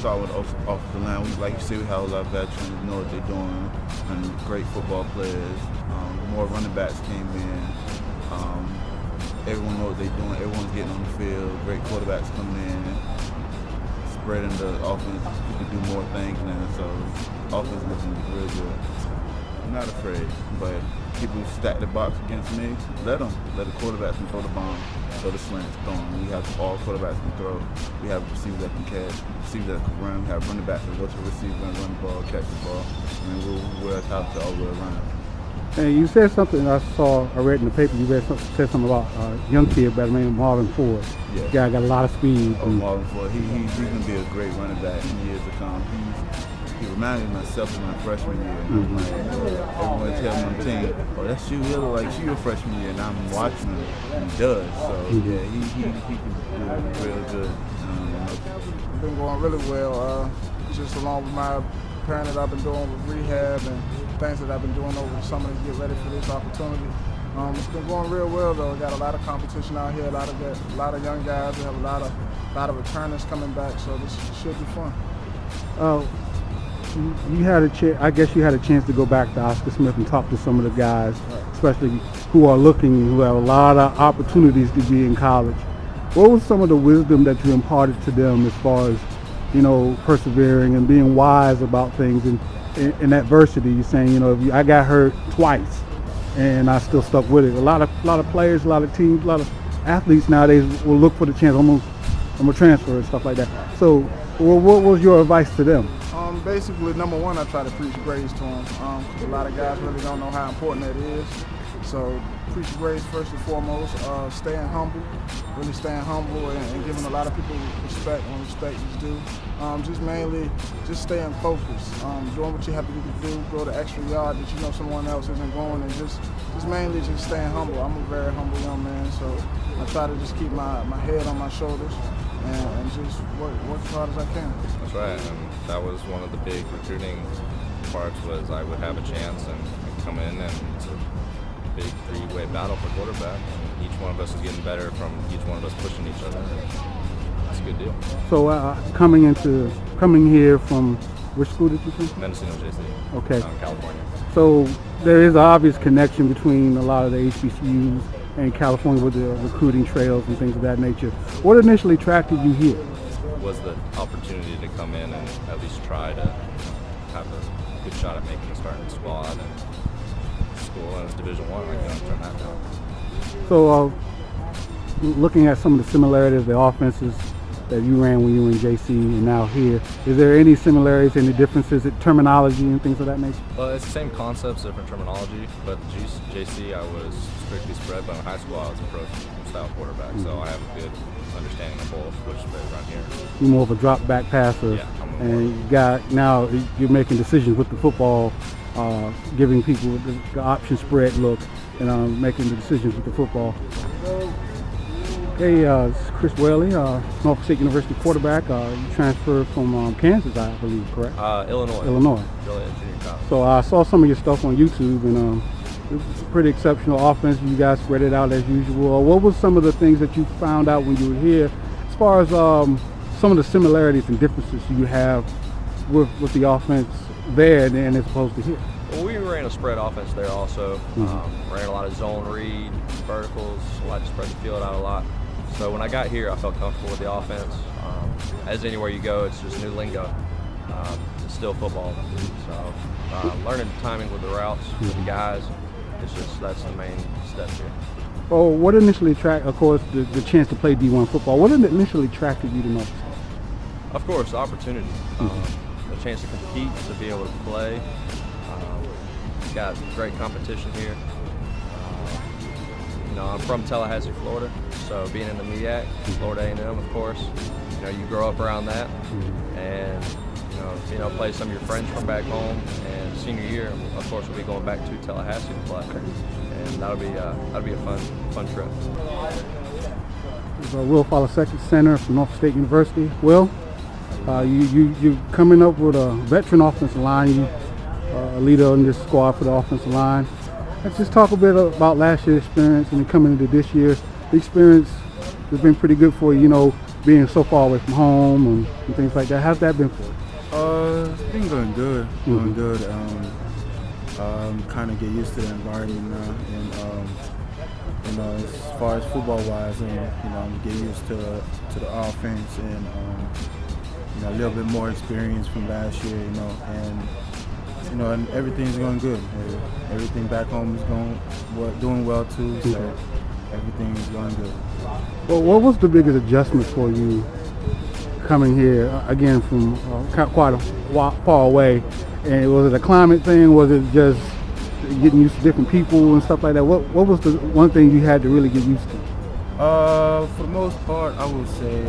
start with off the line. Like you say, we have a lot of veterans, know what they're doing, and great football players. More running backs came in. Everyone knows what they're doing. Everyone's getting on the field. Great quarterbacks coming in, spreading the offense. We can do more things now, so offense looking real good. I'm not afraid, but people who stack the box against me, let them. Let the quarterbacks can throw the bomb, throw the slants, throw them. We have all quarterbacks can throw. We have receivers that can catch, receivers that can run. We have running backs that go to the receiver and run the ball, catch the ball. I mean, we're talented all the way around. And you said something I read in the paper. You said something about a young kid by the name of Marvin Ford. Yeah. Guy got a lot of speed. Oh, Marvin Ford, he's going to be a great running back in years to come. He reminded me of myself in my freshman year. And everyone tells me on the team, oh, that's you, you look like you your freshman year, and I'm watching him, and he does. So, yeah, he can do real good. It's been going really well, just along with my preparing that I've been doing with rehab and things that I've been doing over the summer to get ready for this opportunity. It's been going real well though. We got a lot of competition out here, a lot of young guys. We have a lot of returners coming back, so this should be fun. You had I guess you had a chance to go back to Oscar Smith and talk to some of the guys, especially who are looking, who have a lot of opportunities to be in college. What was some of the wisdom that you imparted to them as far as, persevering and being wise about things in adversity? You're saying, I got hurt twice and I still stuck with it. A lot of players, a lot of teams, a lot of athletes nowadays will look for the chance. I'm gonna transfer and stuff like that. So, what was your advice to them? Basically, number one, I try to preach grace to them. A lot of guys really don't know how important that is. So, preach grace first and foremost. Staying humble, really staying humble, and giving a lot of people respect when respect is due. Just staying focused, doing what you have to do, go the extra yard that someone else isn't going, and just mainly just staying humble. I'm a very humble young man, so I try to just keep my head on my shoulders and just work as hard as I can. That's right, and that was one of the big recruiting parts, was I would have a chance and come in, and it's a big three-way battle for quarterback, and each one of us is getting better from each one of us pushing each other. It's a good deal. So coming here from, which school did you come? Mendocino JC. Okay. California. So there is an obvious connection between a lot of the HBCUs and California with the recruiting trails and things of that nature. What initially attracted you here? Was the opportunity to come in and at least try to have a good shot at making a starting squad and school, and it's Division I. I can't turn that down. So looking at some of the similarities of the offenses that you ran when you were in JC and now here, is there any similarities, any differences in terminology and things of that nature? Well, it's the same concepts, different terminology, but JC I was strictly spread, but in high school I was a pro style quarterback, so I have a good understanding of both, which they run here. You're more of a drop back passer, and now you're making decisions with the football, giving people the option spread look, and making the decisions with the football. Hey, this is Chris Whaley, Norfolk State University quarterback. You transferred from Kansas, I believe, correct? Illinois. Joliet Junior College. So I saw some of your stuff on YouTube, and it was a pretty exceptional offense. You guys spread it out as usual. What was some of the things that you found out when you were here, as far as some of the similarities and differences you have with the offense there and as opposed to here? Well, we ran a spread offense there also. Ran a lot of zone read, verticals, like to spread the field out a lot. So when I got here, I felt comfortable with the offense. As anywhere you go, it's just new lingo. It's still football. So learning timing with the routes, with the guys, that's the main step here. Well, what initially attracted, of course, the chance to play D1 football, what initially attracted you the most? Of course, the opportunity. The chance to compete, to be able to play. Got great competition here. I'm from Tallahassee, Florida, so being in the MEAC, Florida A&M, of course, you grow up around that, and play some of your friends from back home. And senior year, of course, we'll be going back to Tallahassee to play, and that'll be a fun trip. Will Fowler, second center from Norfolk State University. Will, you coming up with a veteran offensive line. You a leader in this squad for the offensive line. Let's just talk a bit about last year's experience and then coming into this year. The experience has been pretty good for you. being so far away from home and things like that? How's that been for you? It's been going good. Going good. Kind of get used to the environment now, and as far as football wise, and I'm getting used to the offense, and a little bit more experience from last year, and everything's going good. Everything back home is doing well too, so everything's going good. Well, what was the biggest adjustment for you coming here again from quite far away? And was it a climate thing? Was it just getting used to different people and stuff like that? What was the one thing you had to really get used to? For the most part, I would say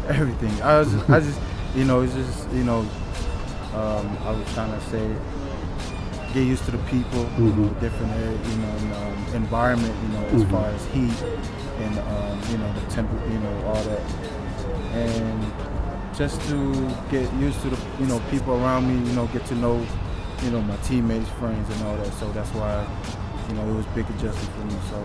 everything. I just, it's just, I was trying to say, get used to the people, different area, environment, as far as heat and, the temperature, all that. And just to get used to the, people around me, get to know, my teammates, friends and all that. So that's why, it was a big adjustment for me. So.